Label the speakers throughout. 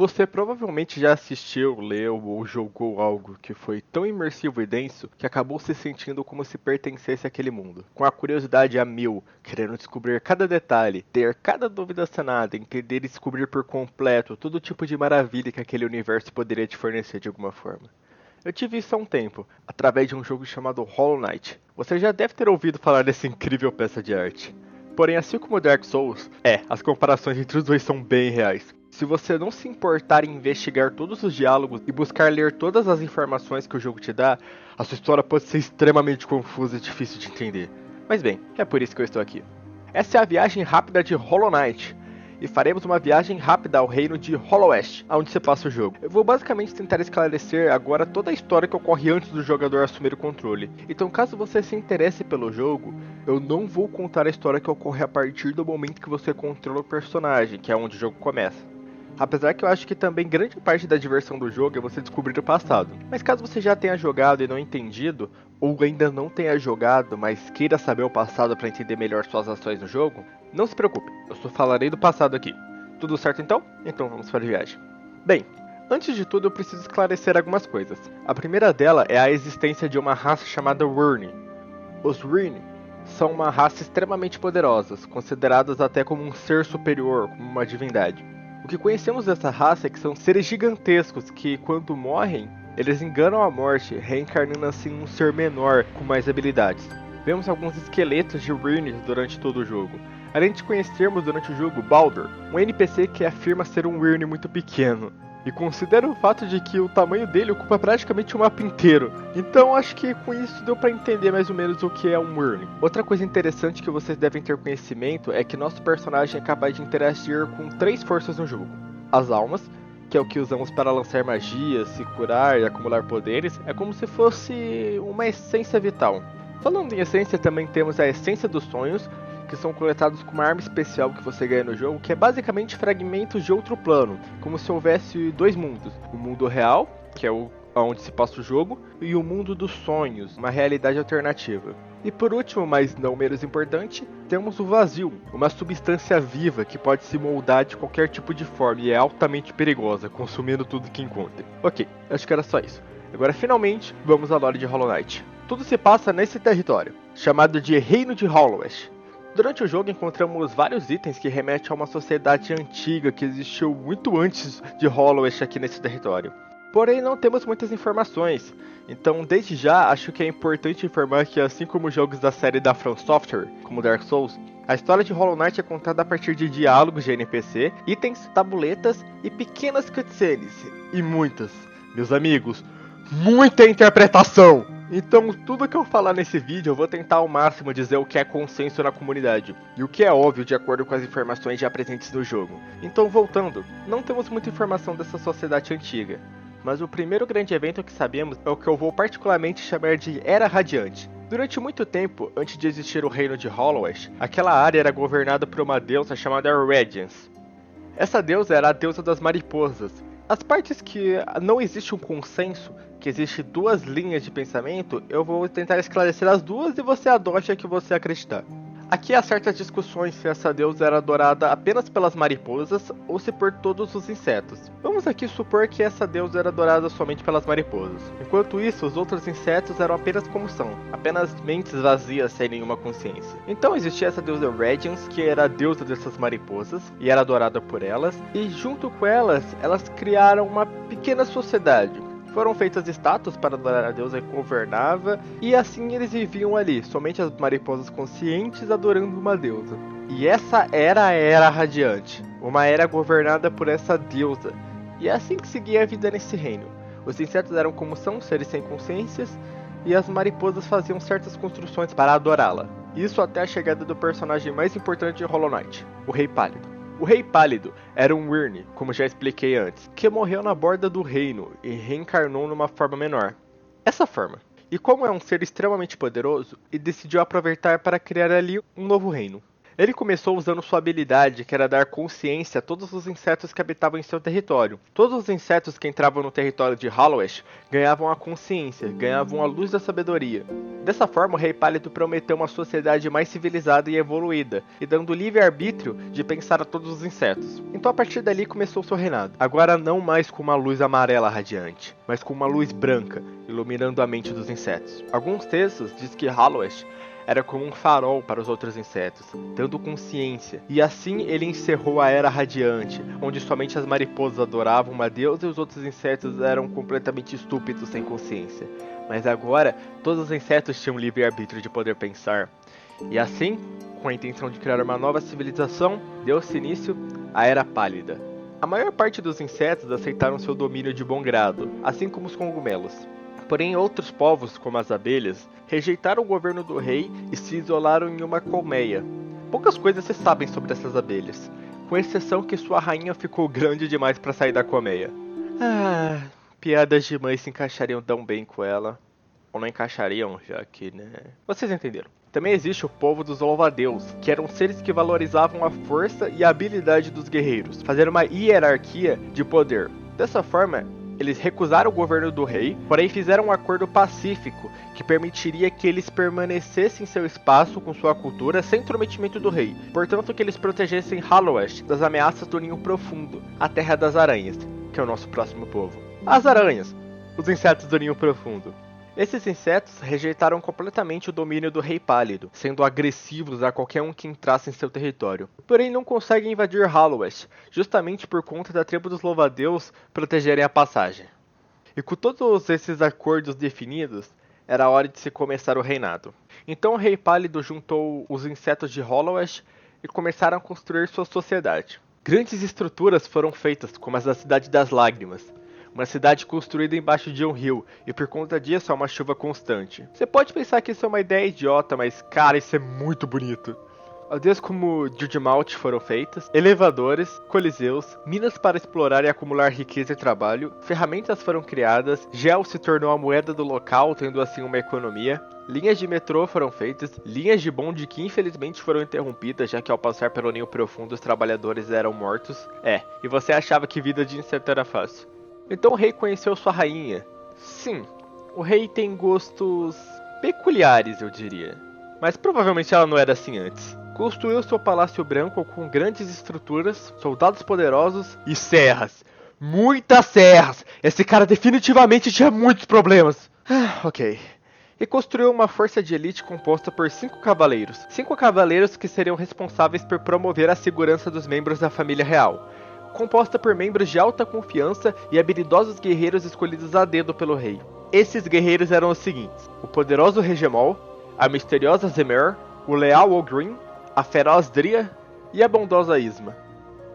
Speaker 1: Você provavelmente já assistiu, leu ou jogou algo que foi tão imersivo e denso que acabou se sentindo como se pertencesse àquele mundo. Com a curiosidade a mil, querendo descobrir cada detalhe, ter cada dúvida sanada, entender e descobrir por completo todo tipo de maravilha que aquele universo poderia te fornecer de alguma forma. Eu tive isso há um tempo, através de um jogo chamado Hollow Knight. Você já deve ter ouvido falar dessa incrível peça de arte. Porém, assim como Dark Souls, as comparações entre os dois são bem reais. Se você não se importar em investigar todos os diálogos e buscar ler todas as informações que o jogo te dá, a sua história pode ser extremamente confusa e difícil de entender. Mas bem, é por isso que eu estou aqui. Essa é a viagem rápida de Hollow Knight, e faremos uma viagem rápida ao reino de Hollow West, onde se passa o jogo. Eu vou basicamente tentar esclarecer agora toda a história que ocorre antes do jogador assumir o controle. Então, caso você se interesse pelo jogo, eu não vou contar a história que ocorre a partir do momento que você controla o personagem, que é onde o jogo começa. Apesar que eu acho que também grande parte da diversão do jogo é você descobrir o passado. Mas caso você já tenha jogado e não entendido, ou ainda não tenha jogado, mas queira saber o passado para entender melhor suas ações no jogo, não se preocupe, eu só falarei do passado aqui. Tudo certo então? Então vamos para a viagem. Bem, antes de tudo eu preciso esclarecer algumas coisas. A primeira dela é a existência de uma raça chamada Wyrn. Os Wyrn são uma raça extremamente poderosa, consideradas até como um ser superior, como uma divindade. O que conhecemos dessa raça é que são seres gigantescos que, quando morrem, eles enganam a morte, reencarnando assim um ser menor com mais habilidades. Vemos alguns esqueletos de Wyrn durante todo o jogo, além de conhecermos durante o jogo Baldur, um NPC que afirma ser um Wyrn muito pequeno. E considera o fato de que o tamanho dele ocupa praticamente o mapa inteiro. Então acho que com isso deu para entender mais ou menos o que é um Wyrn. Outra coisa interessante que vocês devem ter conhecimento é que nosso personagem é capaz de interagir com 3 forças no jogo. As almas, que é o que usamos para lançar magias, se curar e acumular poderes, é como se fosse uma essência vital. Falando em essência, também temos a essência dos sonhos, que são coletados com uma arma especial que você ganha no jogo, que é basicamente fragmentos de outro plano, como se houvesse 2 mundos. O mundo real, que é onde se passa o jogo, e o mundo dos sonhos, uma realidade alternativa. E por último, mas não menos importante, temos o vazio, uma substância viva que pode se moldar de qualquer tipo de forma e é altamente perigosa, consumindo tudo que encontra. Ok, acho que era só isso. Agora finalmente, vamos à lore de Hollow Knight. Tudo se passa nesse território, chamado de Reino de Hollow West. Durante o jogo encontramos vários itens que remetem a uma sociedade antiga que existiu muito antes de Hollow West aqui nesse território. Porém não temos muitas informações, então desde já acho que é importante informar que assim como os jogos da série da From Software, como Dark Souls, a história de Hollow Knight é contada a partir de diálogos de NPC, itens, tabuletas e pequenas cutscenes. E muitas, meus amigos, muita interpretação! Então, tudo que eu falar nesse vídeo, eu vou tentar ao máximo dizer o que é consenso na comunidade, e o que é óbvio de acordo com as informações já presentes no jogo. Então, voltando, não temos muita informação dessa sociedade antiga, mas o primeiro grande evento que sabemos é o que eu vou particularmente chamar de Era Radiante. Durante muito tempo, antes de existir o reino de Hollow West, aquela área era governada por uma deusa chamada Radiance. Essa deusa era a deusa das mariposas. As partes que não existe um consenso, que existe 2 linhas de pensamento, eu vou tentar esclarecer as duas e você adote a que você acreditar. Aqui há certas discussões se essa deusa era adorada apenas pelas mariposas ou se por todos os insetos. Vamos aqui supor que essa deusa era adorada somente pelas mariposas. Enquanto isso, os outros insetos eram apenas como são, apenas mentes vazias sem nenhuma consciência. Então existia essa deusa Radiance, que era a deusa dessas mariposas e era adorada por elas, e junto com elas, elas criaram uma pequena sociedade. Foram feitas estátuas para adorar a deusa que governava, e assim eles viviam ali, somente as mariposas conscientes adorando uma deusa. E essa era a Era Radiante, uma era governada por essa deusa, e é assim que seguia a vida nesse reino. Os insetos eram como são, seres sem consciências, e as mariposas faziam certas construções para adorá-la. Isso até a chegada do personagem mais importante de Hollow Knight, o Rei Pálido. O Rei Pálido era um Wyrn, como já expliquei antes, que morreu na borda do reino e reencarnou numa forma menor. Essa forma. E como é um ser extremamente poderoso, ele decidiu aproveitar para criar ali um novo reino. Ele começou usando sua habilidade, que era dar consciência a todos os insetos que habitavam em seu território. Todos os insetos que entravam no território de Hallowest ganhavam a consciência, ganhavam a luz da sabedoria. Dessa forma, o Rei Pálido prometeu uma sociedade mais civilizada e evoluída, e dando livre-arbítrio de pensar a todos os insetos. Então a partir dali começou seu reinado. Agora não mais com uma luz amarela radiante, mas com uma luz branca, iluminando a mente dos insetos. Alguns textos dizem que Hallowest era como um farol para os outros insetos, dando consciência. E assim ele encerrou a Era Radiante, onde somente as mariposas adoravam uma deusa e os outros insetos eram completamente estúpidos sem consciência. Mas agora, todos os insetos tinham livre-arbítrio de poder pensar. E assim, com a intenção de criar uma nova civilização, deu-se início à Era Pálida. A maior parte dos insetos aceitaram seu domínio de bom grado, assim como os cogumelos. Porém, outros povos, como as abelhas, rejeitaram o governo do rei e se isolaram em uma colmeia. Poucas coisas se sabem sobre essas abelhas, com exceção que sua rainha ficou grande demais para sair da colmeia. Piadas de mãe se encaixariam tão bem com ela. Ou não encaixariam, já que, né? Vocês entenderam. Também existe o povo dos louva-a-Deus, que eram seres que valorizavam a força e a habilidade dos guerreiros, fazendo uma hierarquia de poder. Dessa forma, eles recusaram o governo do rei, porém fizeram um acordo pacífico que permitiria que eles permanecessem em seu espaço com sua cultura sem intrometimento do rei. Portanto, que eles protegessem Hallowest das ameaças do Ninho Profundo, a Terra das Aranhas, que é o nosso próximo povo. As aranhas, os insetos do Ninho Profundo. Esses insetos rejeitaram completamente o domínio do Rei Pálido, sendo agressivos a qualquer um que entrasse em seu território. Porém não conseguem invadir Hallowest, justamente por conta da tribo dos louva-a-Deus protegerem a passagem. E com todos esses acordos definidos, era a hora de se começar o reinado. Então o Rei Pálido juntou os insetos de Hallowest e começaram a construir sua sociedade. Grandes estruturas foram feitas, como as da Cidade das Lágrimas, uma cidade construída embaixo de um rio, e por conta disso há uma chuva constante. Você pode pensar que isso é uma ideia idiota, mas cara, isso é muito bonito. Aldeias como Judgmalt foram feitas, elevadores, coliseus, minas para explorar e acumular riqueza e trabalho, ferramentas foram criadas, gel se tornou a moeda do local, tendo assim uma economia, linhas de metrô foram feitas, linhas de bonde que infelizmente foram interrompidas, já que ao passar pelo Ninho Profundo os trabalhadores eram mortos. E você achava que vida de inseto era fácil. Então o rei conheceu sua rainha. Sim, o rei tem gostos peculiares, eu diria. Mas provavelmente ela não era assim antes. Construiu seu palácio branco com grandes estruturas, soldados poderosos e serras. Muitas serras! Esse cara definitivamente tinha muitos problemas. Ok. E construiu uma força de elite composta por 5 cavaleiros. 5 cavaleiros que seriam responsáveis por promover a segurança dos membros da família real. Composta por membros de alta confiança e habilidosos guerreiros escolhidos a dedo pelo rei. Esses guerreiros eram os seguintes: o poderoso Regemol, a misteriosa Zemer, o leal Ogrin, a feroz Dria e a bondosa Isma.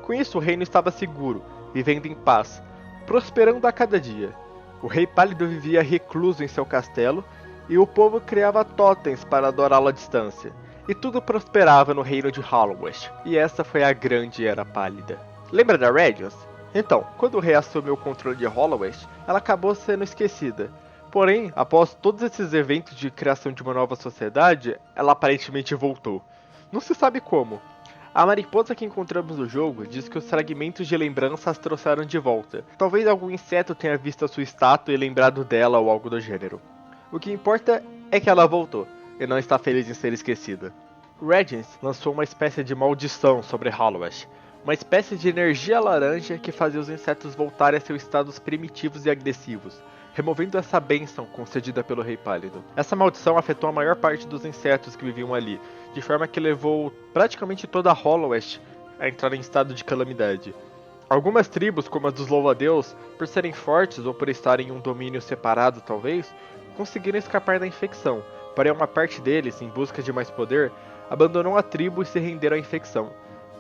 Speaker 1: Com isso o reino estava seguro, vivendo em paz, prosperando a cada dia. O Rei Pálido vivia recluso em seu castelo, e o povo criava totens para adorá-lo à distância. E tudo prosperava no reino de Hallowest, e essa foi a grande Era Pálida. Lembra da Radiance? Então, quando o rei assumiu o controle de Hallowest, ela acabou sendo esquecida. Porém, após todos esses eventos de criação de uma nova sociedade, ela aparentemente voltou. Não se sabe como. A mariposa que encontramos no jogo diz que os fragmentos de lembrança as trouxeram de volta. Talvez algum inseto tenha visto a sua estátua e lembrado dela ou algo do gênero. O que importa é que ela voltou, e não está feliz em ser esquecida. Radiance lançou uma espécie de maldição sobre Hallowest. Uma espécie de energia laranja que fazia os insetos voltarem a seus estados primitivos e agressivos, removendo essa bênção concedida pelo Rei Pálido. Essa maldição afetou a maior parte dos insetos que viviam ali, de forma que levou praticamente toda a Hallowest a entrar em estado de calamidade. Algumas tribos, como as dos louva-a-Deus, por serem fortes ou por estarem em um domínio separado talvez, conseguiram escapar da infecção, porém uma parte deles, em busca de mais poder, abandonou a tribo e se renderam à infecção.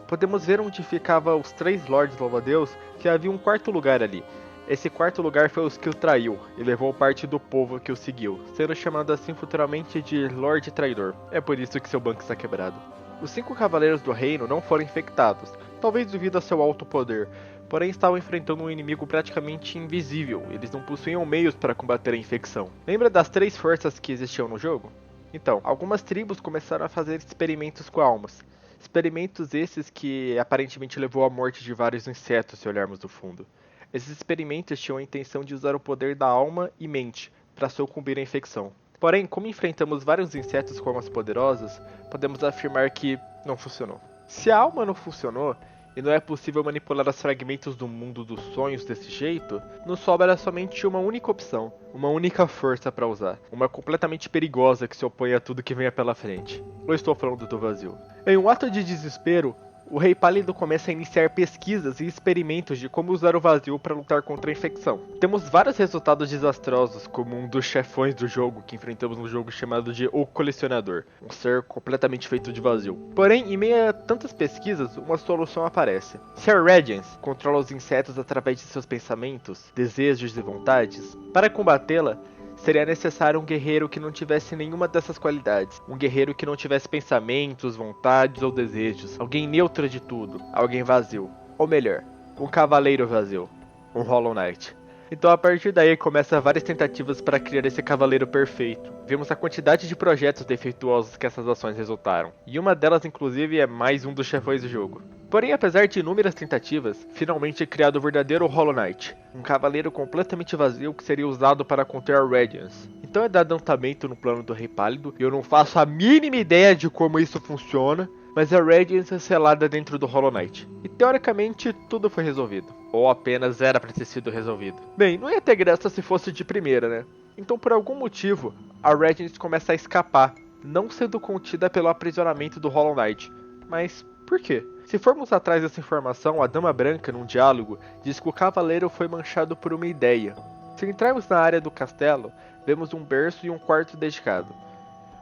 Speaker 1: Podemos ver onde ficavam os 3 Lords Louva-a-Deus, que havia um quarto lugar ali. Esse quarto lugar foi os que o traiu, e levou parte do povo que o seguiu, sendo chamado assim futuramente de Lorde Traidor. É por isso que seu banco está quebrado. Os 5 cavaleiros do reino não foram infectados, talvez devido a seu alto poder, porém estavam enfrentando um inimigo praticamente invisível, eles não possuíam meios para combater a infecção. Lembra das 3 forças que existiam no jogo? Então, algumas tribos começaram a fazer experimentos com almas, Experimentos esses que aparentemente levou à morte de vários insetos, se olharmos do fundo. Esses experimentos tinham a intenção de usar o poder da alma e mente para sucumbir à infecção. Porém, como enfrentamos vários insetos com armas poderosas, podemos afirmar que não funcionou. Se a alma não funcionou, e não é possível manipular os fragmentos do mundo dos sonhos desse jeito, nos sobra somente uma única opção, uma única força para usar, uma completamente perigosa que se opõe a tudo que venha pela frente. Eu estou falando do vazio. Em um ato de desespero, o Rei Pálido começa a iniciar pesquisas e experimentos de como usar o vazio para lutar contra a infecção. Temos vários resultados desastrosos, como um dos chefões do jogo que enfrentamos no jogo chamado de O Colecionador, um ser completamente feito de vazio. Porém, em meio a tantas pesquisas, uma solução aparece. Se a Radiance controla os insetos através de seus pensamentos, desejos e vontades, para combatê-la, seria necessário um guerreiro que não tivesse nenhuma dessas qualidades. Um guerreiro que não tivesse pensamentos, vontades ou desejos. Alguém neutro de tudo. Alguém vazio. Ou melhor, um cavaleiro vazio. Um Hollow Knight. Então a partir daí começa várias tentativas para criar esse cavaleiro perfeito. Vemos a quantidade de projetos defeituosos que essas ações resultaram. E uma delas inclusive é mais um dos chefões do jogo. Porém, apesar de inúmeras tentativas, finalmente é criado o verdadeiro Hollow Knight, um cavaleiro completamente vazio que seria usado para conter a Radiance. Então é dado andamento no plano do Rei Pálido, e eu não faço a mínima ideia de como isso funciona, mas a Radiance é selada dentro do Hollow Knight. E teoricamente tudo foi resolvido, ou apenas era para ter sido resolvido. Bem, não ia ter graça se fosse de primeira, né? Então por algum motivo, a Radiance começa a escapar, não sendo contida pelo aprisionamento do Hollow Knight. Mas por quê? Se formos atrás dessa informação, a Dama Branca, num diálogo, diz que o cavaleiro foi manchado por uma ideia. Se entrarmos na área do castelo, vemos um berço e um quarto dedicado.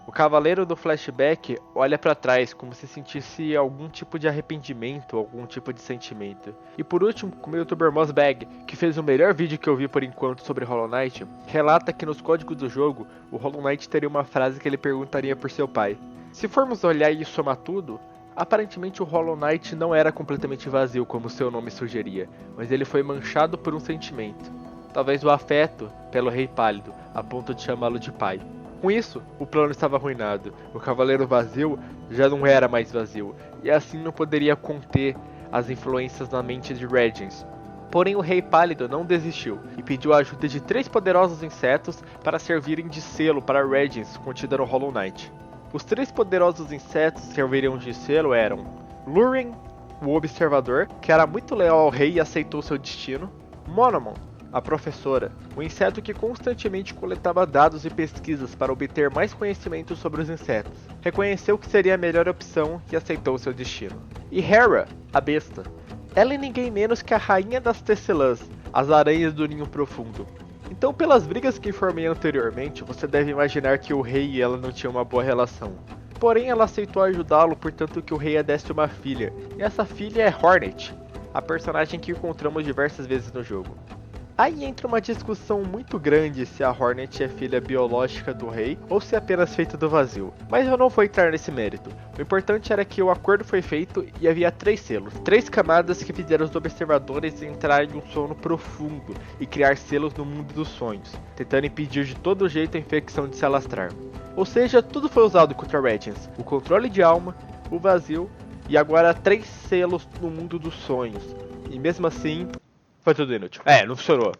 Speaker 1: O cavaleiro do flashback olha para trás como se sentisse algum tipo de arrependimento, algum tipo de sentimento. E por último, como o youtuber Mossbag, que fez o melhor vídeo que eu vi por enquanto sobre Hollow Knight, relata que nos códigos do jogo, o Hollow Knight teria uma frase que ele perguntaria por seu pai. Se formos olhar e somar tudo, aparentemente o Hollow Knight não era completamente vazio como seu nome sugeria, mas ele foi manchado por um sentimento. Talvez o afeto pelo Rei Pálido, a ponto de chamá-lo de pai. Com isso, o plano estava arruinado. O Cavaleiro Vazio já não era mais vazio, e assim não poderia conter as influências na mente de Radiance. Porém, o Rei Pálido não desistiu, e pediu a ajuda de 3 poderosos insetos para servirem de selo para Radiance contida no Hollow Knight. Os 3 poderosos insetos que serviriam de selo eram Lurien, o Observador, que era muito leal ao rei e aceitou seu destino, Monomon, a Professora, o inseto que constantemente coletava dados e pesquisas para obter mais conhecimento sobre os insetos, reconheceu que seria a melhor opção e aceitou seu destino. E Hera, a Besta, ela é ninguém menos que a Rainha das Tecelãs, as Aranhas do Ninho Profundo. Então, pelas brigas que informei anteriormente, você deve imaginar que o rei e ela não tinham uma boa relação. Porém, ela aceitou ajudá-lo, portanto que o rei a desse uma filha, e essa filha é Hornet, a personagem que encontramos diversas vezes no jogo. Aí entra uma discussão muito grande se a Hornet é filha biológica do rei ou se é apenas feita do vazio, mas eu não vou entrar nesse mérito. O importante era que o acordo foi feito e havia 3 selos, 3 camadas que fizeram os observadores entrarem em um sono profundo e criar selos no mundo dos sonhos, tentando impedir de todo jeito a infecção de se alastrar. Ou seja, tudo foi usado contra Radiance, o controle de alma, o vazio e agora 3 selos no mundo dos sonhos. E mesmo assim, foi tudo inútil. Não funcionou.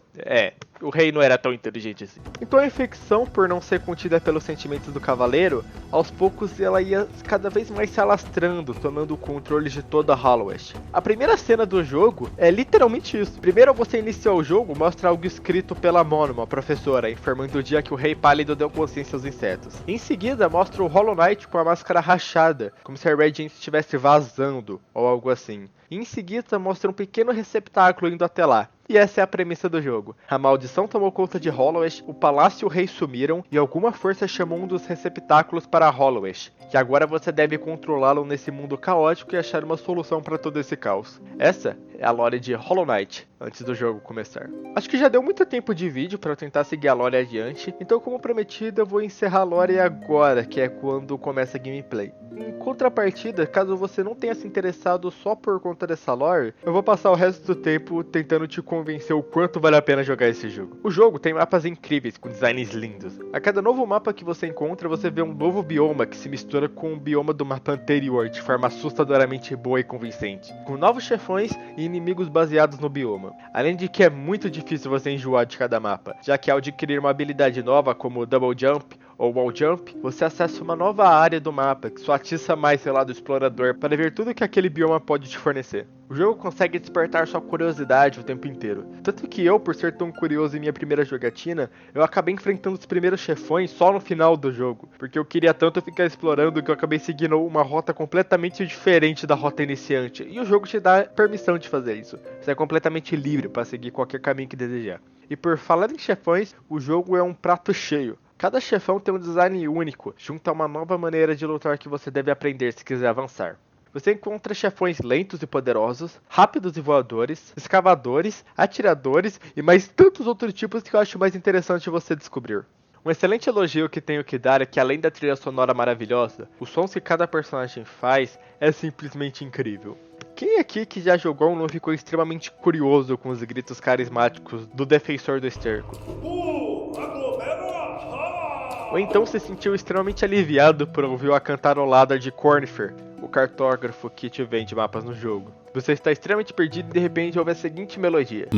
Speaker 1: O rei não era tão inteligente assim. Então a infecção, por não ser contida pelos sentimentos do cavaleiro, aos poucos ela ia cada vez mais se alastrando, tomando o controle de toda a Hollowest. A primeira cena do jogo é literalmente isso. Primeiro você inicia o jogo, mostra algo escrito pela Monomon, a professora, informando o dia que o Rei Pálido deu consciência aos insetos. Em seguida mostra o Hollow Knight com a máscara rachada, como se a Radiance estivesse vazando, ou algo assim. E em seguida mostra um pequeno receptáculo indo até lá. E essa é a premissa do jogo. A maldição tomou conta de Hollowest, o palácio e o rei sumiram, e alguma força chamou um dos receptáculos para Hollowest, que agora você deve controlá-lo nesse mundo caótico e achar uma solução para todo esse caos. Essa é a lore de Hollow Knight, antes do jogo começar. Acho que já deu muito tempo de vídeo para eu tentar seguir a lore adiante, então como prometido eu vou encerrar a lore agora, que é quando começa a gameplay. Em contrapartida, caso você não tenha se interessado só por conta dessa lore, eu vou passar o resto do tempo tentando te contar convencer o quanto vale a pena jogar esse jogo. O jogo tem mapas incríveis, com designs lindos. A cada novo mapa que você encontra, você vê um novo bioma que se mistura com o bioma do mapa anterior, de forma assustadoramente boa e convincente, com novos chefões e inimigos baseados no bioma. Além de que é muito difícil você enjoar de cada mapa, já que ao adquirir uma habilidade nova como Double Jump ou Wall Jump, você acessa uma nova área do mapa que só atiça mais seu lado explorador para ver tudo que aquele bioma pode te fornecer. O jogo consegue despertar sua curiosidade o tempo inteiro, tanto que eu, por ser tão curioso em minha primeira jogatina, eu acabei enfrentando os primeiros chefões só no final do jogo, porque eu queria tanto ficar explorando que eu acabei seguindo uma rota completamente diferente da rota iniciante, e o jogo te dá permissão de fazer isso. Você é completamente livre para seguir qualquer caminho que desejar. E por falar em chefões, o jogo é um prato cheio. Cada chefão tem um design único, junto a uma nova maneira de lutar que você deve aprender se quiser avançar. Você encontra chefões lentos e poderosos, rápidos e voadores, escavadores, atiradores e mais tantos outros tipos que eu acho mais interessante você descobrir. Um excelente elogio que tenho que dar é que, além da trilha sonora maravilhosa, os sons que cada personagem faz é simplesmente incrível. Quem aqui que já jogou não ficou extremamente curioso com os gritos carismáticos do Defensor do Esterco? Ou então se sentiu extremamente aliviado por ouvir a cantarolada de Cornifer, o cartógrafo que te vende mapas no jogo. Você está extremamente perdido e de repente ouve a seguinte melodia.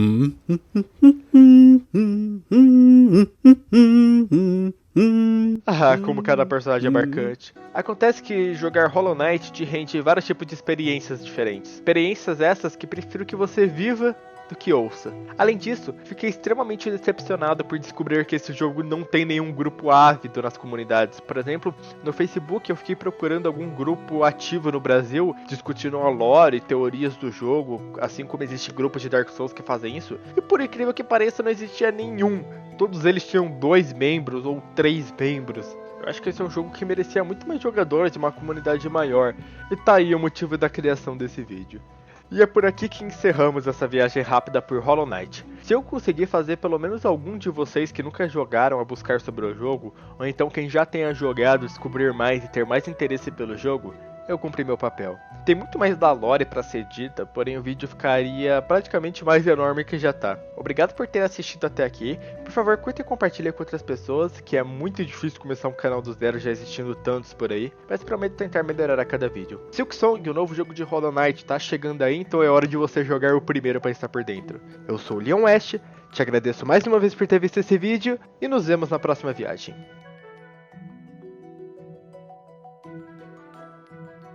Speaker 1: Ah, como cada personagem é marcante. Acontece que jogar Hollow Knight te rende vários tipos de experiências diferentes. Experiências essas que prefiro que você viva do que ouça. Além disso, fiquei extremamente decepcionado por descobrir que esse jogo não tem nenhum grupo ávido nas comunidades. Por exemplo, no Facebook eu fiquei procurando algum grupo ativo no Brasil, discutindo a lore e teorias do jogo, assim como existe grupos de Dark Souls que fazem isso, e por incrível que pareça não existia nenhum. Todos eles tinham 2 membros ou 3 membros. Eu acho que esse é um jogo que merecia muito mais jogadores e uma comunidade maior, e tá aí o motivo da criação desse vídeo. E é por aqui que encerramos essa viagem rápida por Hollow Knight. Se eu conseguir fazer pelo menos algum de vocês que nunca jogaram a buscar sobre o jogo, ou então quem já tenha jogado descobrir mais e ter mais interesse pelo jogo, eu cumpri meu papel. Tem muito mais da lore pra ser dita, porém o vídeo ficaria praticamente mais enorme que já tá. Obrigado por ter assistido até aqui. Por favor, curta e compartilhe com outras pessoas, que é muito difícil começar um canal do zero já existindo tantos por aí, mas prometo tentar melhorar a cada vídeo. Silksong, o novo jogo de Hollow Knight, tá chegando aí, então é hora de você jogar o primeiro pra estar por dentro. Eu sou o Leon West, te agradeço mais uma vez por ter visto esse vídeo e nos vemos na próxima viagem.